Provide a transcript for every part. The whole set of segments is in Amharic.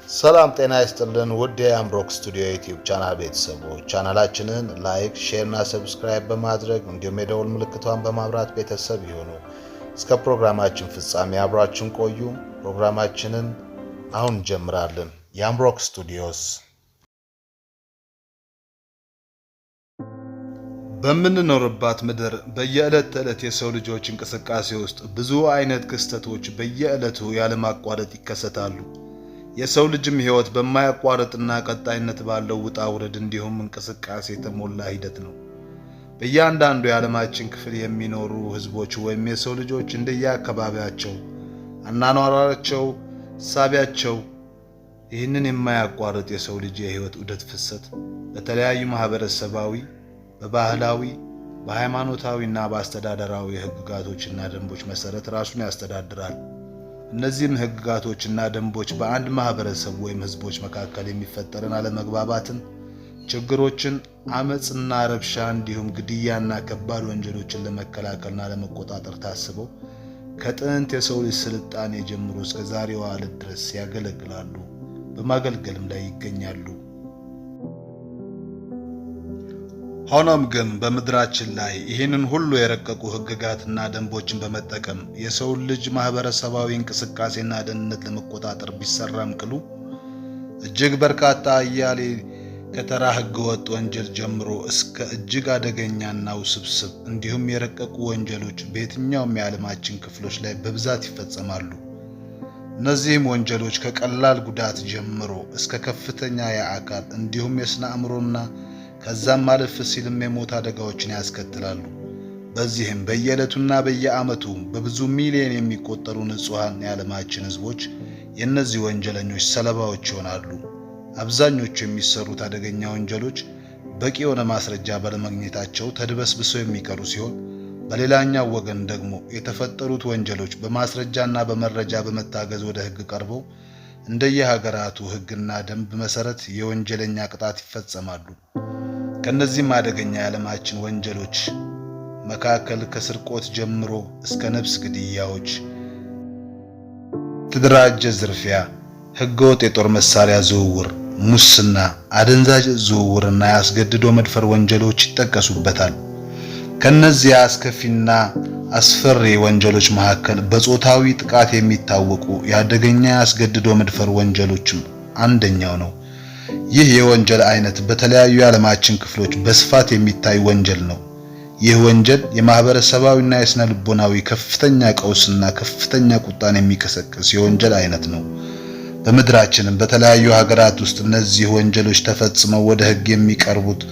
ሰላም ጤና ይስጥልን ውድ የአምብሮክ ስቱዲዮ ዩቲዩብ ቻናል ቤተሰቦች ቻናላችንን ላይክ ሼር እና ሰብስክራይብ በማድረግ እንዲሁም የደወል ምልክቷን በማብራት ቤተሰብ ይሁኑ። እስከ ፕሮግራማችን ፍጻሜ አብራችሁን ቆዩ። ፕሮግራማችንን አሁን እንጀምራለን። የአምብሮክ ስቱዲዮስ በምንኖርባት ምድር በየዕለት ተዕለት የሰው ልጆች እንቅስቃሴ ውስጥ ብዙ አይነት ክስተቶች በየዕለቱ ያለማቋረጥ ይከሰታሉ። የሰው ልጅም ህይወት በማያቋርጥና ቀጣይነት ባለው ውጣ ውረድ እንዲሁም እንቅስቃሴ የተሞላ ሂደት ነው። በእያንዳንዱ የዓለማችን ክፍል የሚኖሩ ህዝቦች ወይም የሰው ልጆች እንደየአካባቢያቸው አኗኗራቸው፣ እሳቢያቸው ይህንን የማያቋርጥ የሰው ልጅ የህይወት ዑደት ፍሰት በተለያዩ ማህበረሰባዊ፣ በባህላዊ፣ በሃይማኖታዊና በአስተዳደራዊ ህግጋቶችና ደንቦች መሰረት ራሱን ያስተዳድራል። እነዚህም ህግጋቶችና ደንቦች በአንድ ማህበረሰብ ወይም ህዝቦች መካከል የሚፈጠርን አለመግባባትን፣ ችግሮችን፣ አመጽና ረብሻ እንዲሁም ግድያና ከባድ ወንጀሎችን ለመከላከልና ለመቆጣጠር ታስበው ከጥንት የሰው ልጅ ስልጣኔ ጀምሮ እስከ ዛሬዋ ዕለት ድረስ ያገለግላሉ፣ በማገልገልም ላይ ይገኛሉ። ሆኖም ግን በምድራችን ላይ ይህንን ሁሉ የረቀቁ ህግጋትና ደንቦችን በመጠቀም የሰው ልጅ ማህበረሰባዊ እንቅስቃሴና ደህንነት ለመቆጣጠር ቢሰራም ቅሉ እጅግ በርካታ አያሌ ከተራ ህገወጥ ወንጀል ጀምሮ እስከ እጅግ አደገኛና ውስብስብ እንዲሁም የረቀቁ ወንጀሎች በየትኛውም የዓለማችን ክፍሎች ላይ በብዛት ይፈጸማሉ። እነዚህም ወንጀሎች ከቀላል ጉዳት ጀምሮ እስከ ከፍተኛ የአካል እንዲሁም የስነ አእምሮና ከዛም ማለፍ ሲልም የሞት አደጋዎችን ያስከትላሉ። በዚህም በየዕለቱና በየዓመቱ በብዙ ሚሊዮን የሚቆጠሩ ንጹሃን የዓለማችን ህዝቦች የእነዚህ ወንጀለኞች ሰለባዎች ይሆናሉ። አብዛኞቹ የሚሰሩት አደገኛ ወንጀሎች በቂ የሆነ ማስረጃ ባለማግኘታቸው ተድበስብሰው የሚቀሩ ሲሆን፣ በሌላኛው ወገን ደግሞ የተፈጠሩት ወንጀሎች በማስረጃና በመረጃ በመታገዝ ወደ ህግ ቀርበው እንደየሀገራቱ ህግና ደንብ መሰረት የወንጀለኛ ቅጣት ይፈጸማሉ። ከነዚህም አደገኛ የዓለማችን ወንጀሎች መካከል ከስርቆት ጀምሮ እስከ ነፍስ ግድያዎች፣ ተደራጀ ዝርፊያ፣ ህገወጥ የጦር መሳሪያ ዝውውር፣ ሙስና፣ አደንዛዥ ዝውውርና ያስገድዶ መድፈር ወንጀሎች ይጠቀሱበታል። ከነዚህ አስከፊና አስፈሪ ወንጀሎች መካከል በጾታዊ ጥቃት የሚታወቁ የአደገኛ ያስገድዶ መድፈር ወንጀሎችም አንደኛው ነው። ይህ የወንጀል አይነት በተለያዩ የዓለማችን ክፍሎች በስፋት የሚታይ ወንጀል ነው። ይህ ወንጀል የማህበረሰባዊና የስነ ልቦናዊ ከፍተኛ ቀውስና ከፍተኛ ቁጣን የሚቀሰቅስ የወንጀል አይነት ነው። በምድራችንም በተለያዩ ሀገራት ውስጥ እነዚህ ወንጀሎች ተፈጽመው ወደ ህግ የሚቀርቡት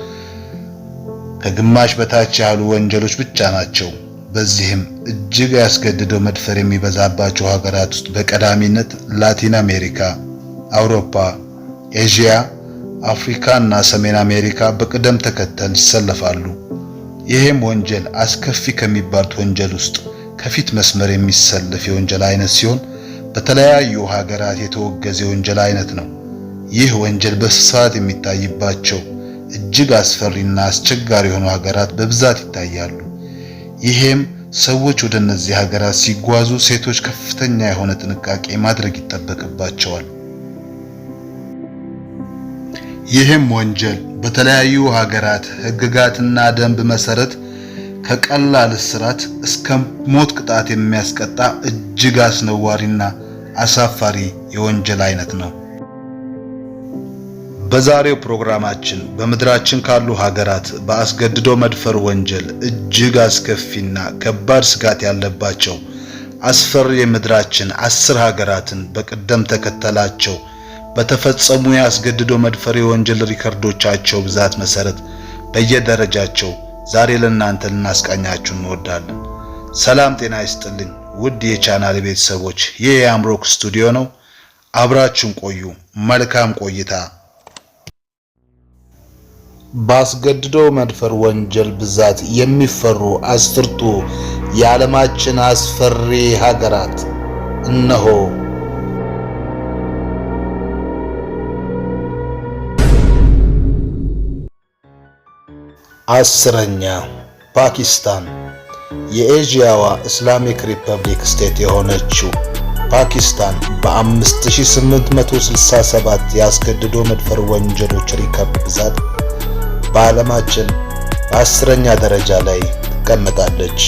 ከግማሽ በታች ያሉ ወንጀሎች ብቻ ናቸው። በዚህም እጅግ ያስገድደው መድፈር የሚበዛባቸው ሀገራት ውስጥ በቀዳሚነት ላቲን አሜሪካ፣ አውሮፓ፣ ኤዥያ፣ አፍሪካ እና ሰሜን አሜሪካ በቅደም ተከተል ይሰለፋሉ። ይህም ወንጀል አስከፊ ከሚባሉት ወንጀል ውስጥ ከፊት መስመር የሚሰለፍ የወንጀል አይነት ሲሆን በተለያዩ ሀገራት የተወገዘ የወንጀል አይነት ነው። ይህ ወንጀል በስፋት የሚታይባቸው እጅግ አስፈሪና አስቸጋሪ የሆኑ ሀገራት በብዛት ይታያሉ። ይህም ሰዎች ወደ እነዚህ ሀገራት ሲጓዙ ሴቶች ከፍተኛ የሆነ ጥንቃቄ ማድረግ ይጠበቅባቸዋል። ይህም ወንጀል በተለያዩ ሀገራት ህግጋትና ደንብ መሰረት ከቀላል እስራት እስከ ሞት ቅጣት የሚያስቀጣ እጅግ አስነዋሪና አሳፋሪ የወንጀል አይነት ነው። በዛሬው ፕሮግራማችን በምድራችን ካሉ ሀገራት በአስገድዶ መድፈር ወንጀል እጅግ አስከፊና ከባድ ስጋት ያለባቸው አስፈሪ የምድራችን 10 ሀገራትን በቅደም ተከተላቸው በተፈጸሙ ያስገድዶ መድፈር የወንጀል ሪከርዶቻቸው ብዛት መሰረት በየደረጃቸው ዛሬ ለእናንተ ልናስቃኛችሁ እንወዳለን። ሰላም ጤና ይስጥልኝ ውድ የቻናል ቤተሰቦች፣ ይህ የአምብሮክ ስቱዲዮ ነው። አብራችሁን ቆዩ። መልካም ቆይታ። በአስገድዶ መድፈር ወንጀል ብዛት የሚፈሩ 10ቱ የዓለማችን አስፈሪ ሀገራት እነሆ። 10ኛ ፓኪስታን። የኤዥያዋ እስላሚክ ሪፐብሊክ ስቴት የሆነችው ፓኪስታን በ5867 ያስገድዶ መድፈር ወንጀሎች ሪከርድ ብዛት በዓለማችን በ10ኛ ደረጃ ላይ ትቀመጣለች።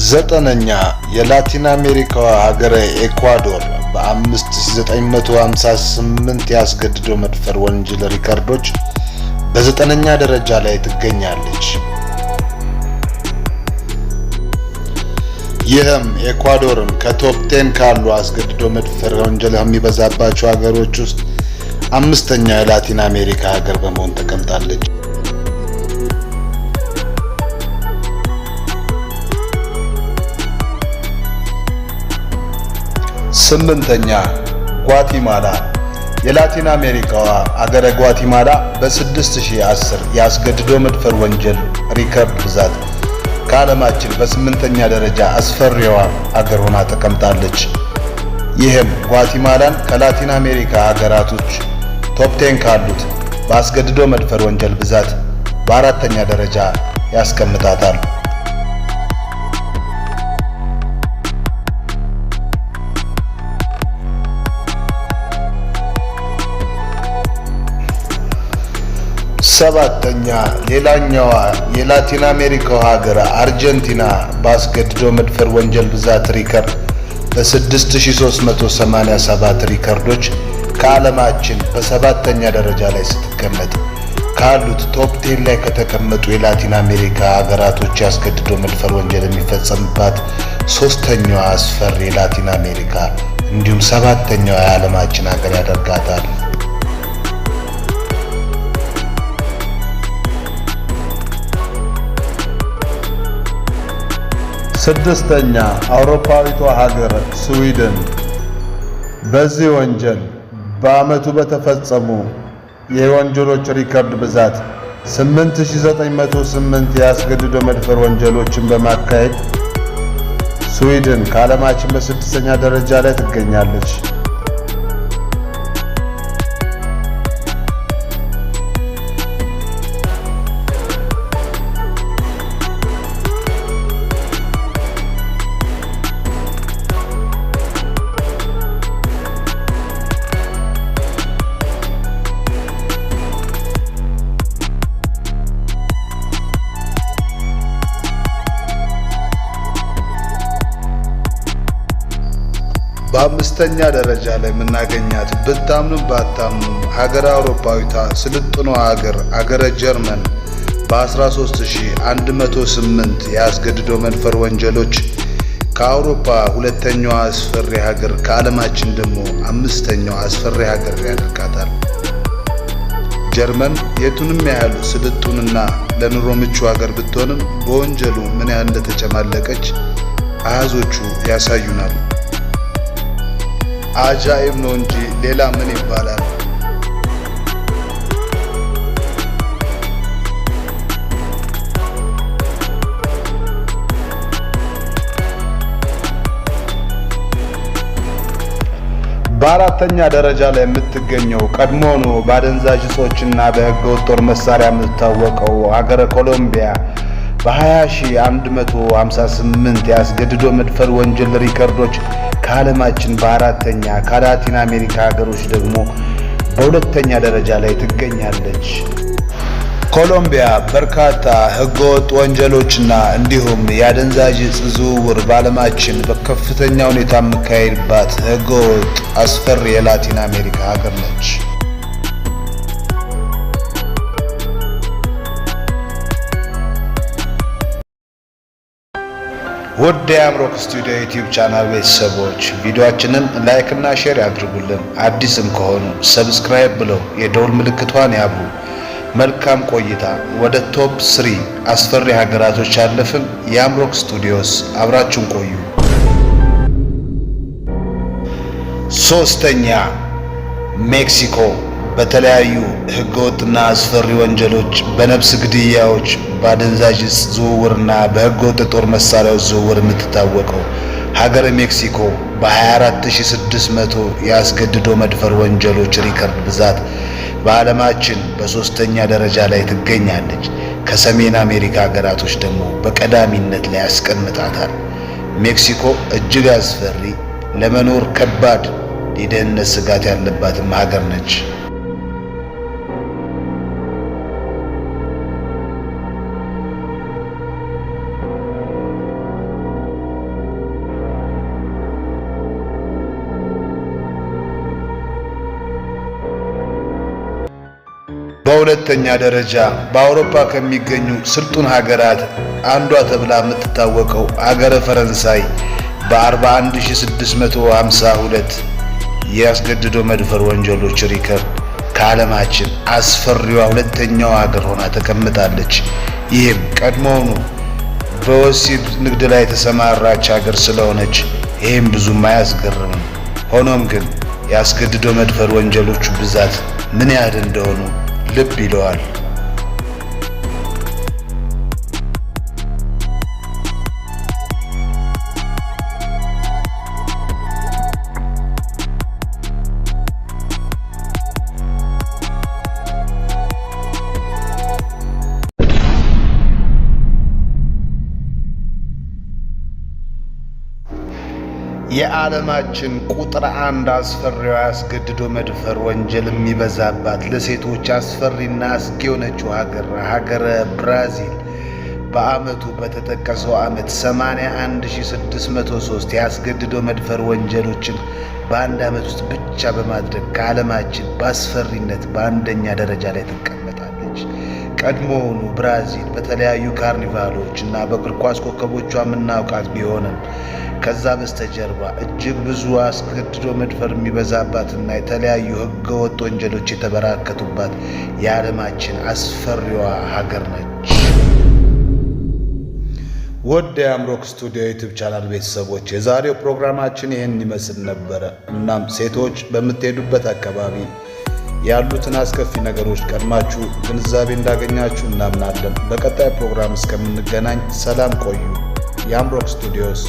ዘጠነኛ የላቲን አሜሪካዋ ሀገረ ኤኳዶር በ5958 ያስገድዶ መድፈር ወንጀል ሪከርዶች በ9ኛ ደረጃ ላይ ትገኛለች። ይህም ኤኳዶርን ከቶፕ 10 ካሉ አስገድዶ መድፈር ወንጀል የሚበዛባቸው ሀገሮች ውስጥ 5ኛ የላቲን አሜሪካ ሀገር በመሆን ተቀምጣለች። 8ኛ ጓቲማላ የላቲን አሜሪካዋ አገረ ጓቲማላ በ6010 ያስገድዶ መድፈር ወንጀል ሪከርድ ብዛት ከዓለማችን በ8ኛ ደረጃ አስፈሪዋ አገር ሆና ተቀምጣለች። ይህም ጓቲማላን ከላቲን አሜሪካ ሀገራቶች ቶፕ 10 ካሉት በአስገድዶ መድፈር ወንጀል ብዛት በ4ኛ ደረጃ ያስቀምጣታል። 7ኛ ሌላኛዋ የላቲን አሜሪካው ሀገር አርጀንቲና በአስገድዶ መድፈር ወንጀል ብዛት ሪከርድ በ6387 ሪከርዶች ከዓለማችን በ7ኛ ደረጃ ላይ ስትቀመጥ ካሉት ቶፕ 10 ላይ ከተቀመጡ የላቲን አሜሪካ ሀገራቶች ያስገድዶ መድፈር ወንጀል የሚፈጸምባት 3ኛዋ አስፈሪ የላቲን አሜሪካ እንዲሁም 7ኛዋ የዓለማችን ሀገር ያደርጋታል። 6ኛ አውሮፓዊቷ ሀገር ስዊድን በዚህ ወንጀል በዓመቱ በተፈጸሙ የወንጀሎች ሪከርድ ብዛት 8908 ያስገድዶ መድፈር ወንጀሎችን በማካሄድ ስዊድን ከዓለማችን በ6ኛ ደረጃ ላይ ትገኛለች። 5ኛ ደረጃ ላይ የምናገኛት ብታምኑም ባታምኑም ሀገር አውሮፓዊቷ ስልጥኗ ሀገረ ጀርመን በ13108 ያስገድዶ መድፈር ወንጀሎች ከአውሮፓ 2ኛዋ አስፈሪ ሀገር ከዓለማችን ደግሞ 5ኛዋ አስፈሪ ሀገር ያደርጋታል። ጀርመን የቱንም ያህል ስልጡንና ለኑሮ ምቹ ሀገር ብትሆንም በወንጀሉ ምን ያህል እንደተጨማለቀች አሃዞቹ ያሳዩናል። አጃኢብ ነው እንጂ ሌላ ምን ይባላል? በ4ኛ ደረጃ ላይ የምትገኘው ቀድሞውኑ በአደንዛዥ እጾችና በሕገወጥ ጦር መሳሪያ የምትታወቀው ሀገረ ኮሎምቢያ በ20158 ያስገድዶ መድፈር ወንጀል ሪከርዶች ከዓለማችን በ4ኛ ከላቲን አሜሪካ ሀገሮች ደግሞ በ2ኛ ደረጃ ላይ ትገኛለች። ኮሎምቢያ በርካታ ሕገወጥ ወንጀሎችና እንዲሁም የአደንዛዥ እጽ ዝውውር በዓለማችን በከፍተኛ ሁኔታ የሚካሄድባት ሕገወጥ አስፈሪ የላቲን አሜሪካ ሀገር ነች። ውድ የአምሮክ ስቱዲዮ ዩቲዩብ ቻናል ቤተሰቦች ቪዲዮአችንን ላይክ እና ሼር ያድርጉልን። አዲስም ከሆኑ ሰብስክራይብ ብለው የደውል ምልክቷን ያብሩ። መልካም ቆይታ። ወደ ቶፕ 3 አስፈሪ ሀገራቶች ያለፍን። የአምሮክ ስቱዲዮስ አብራችሁን ቆዩ። 3ኛ ሜክሲኮ በተለያዩ ህገወጥና አስፈሪ ወንጀሎች፣ በነፍስ ግድያዎች፣ በአደንዛዥ ዝውውርና በህገወጥ ጦር መሳሪያዎች ዝውውር የምትታወቀው ሀገረ ሜክሲኮ በ24600 ያስገድዶ መድፈር ወንጀሎች ሪከርድ ብዛት በዓለማችን በ3ኛ ደረጃ ላይ ትገኛለች። ከሰሜን አሜሪካ ሀገራቶች ደግሞ በቀዳሚነት ላይ ያስቀምጣታል። ሜክሲኮ እጅግ አስፈሪ፣ ለመኖር ከባድ የደህንነት ስጋት ያለባትም ሀገር ነች። በሁለተኛ ደረጃ በአውሮፓ ከሚገኙ ስልጡን ሀገራት አንዷ ተብላ የምትታወቀው አገረ ፈረንሳይ በ41652 ያስገድዶ መድፈር ወንጀሎች ሪከርድ ከዓለማችን አስፈሪዋ ሁለተኛው ሀገር ሆና ተቀምጣለች። ይህም ቀድሞውኑ በወሲብ ንግድ ላይ የተሰማራች ሀገር ስለሆነች ይህም ብዙም አያስገርምም። ሆኖም ግን ያስገድዶ መድፈር ወንጀሎቹ ብዛት ምን ያህል እንደሆኑ ልብ ይለዋል። የዓለማችን ቁጥር 1 አስፈሪዋ ያስገድዶ መድፈር ወንጀል የሚበዛባት ለሴቶች አስፈሪና አስጊ የሆነችው ሀገረ ብራዚል በዓመቱ በተጠቀሰው ዓመት 81603 ያስገድዶ መድፈር ወንጀሎችን በአንድ ዓመት ውስጥ ብቻ በማድረግ ከዓለማችን በአስፈሪነት በአንደኛ ደረጃ ላይ ትቀመጣለች። ቀድሞውኑ ብራዚል በተለያዩ ካርኒቫሎች እና በእግር ኳስ ኮከቦቿ የምናውቃት ቢሆንም ከዛ በስተጀርባ እጅግ ብዙ አስገድዶ መድፈር የሚበዛባትና የተለያዩ ህገወጥ ወንጀሎች የተበራከቱባት የዓለማችን አስፈሪዋ ሀገር ነች። ወደ የአምሮክ ስቱዲዮ ዩቲዩብ ቻናል ቤተሰቦች የዛሬው ፕሮግራማችን ይህን ይመስል ነበረ። እናም ሴቶች በምትሄዱበት አካባቢ ያሉትን አስከፊ ነገሮች ቀድማችሁ ግንዛቤ እንዳገኛችሁ እናምናለን። በቀጣይ ፕሮግራም እስከምንገናኝ ሰላም ቆዩ። የአምሮክ ስቱዲዮስ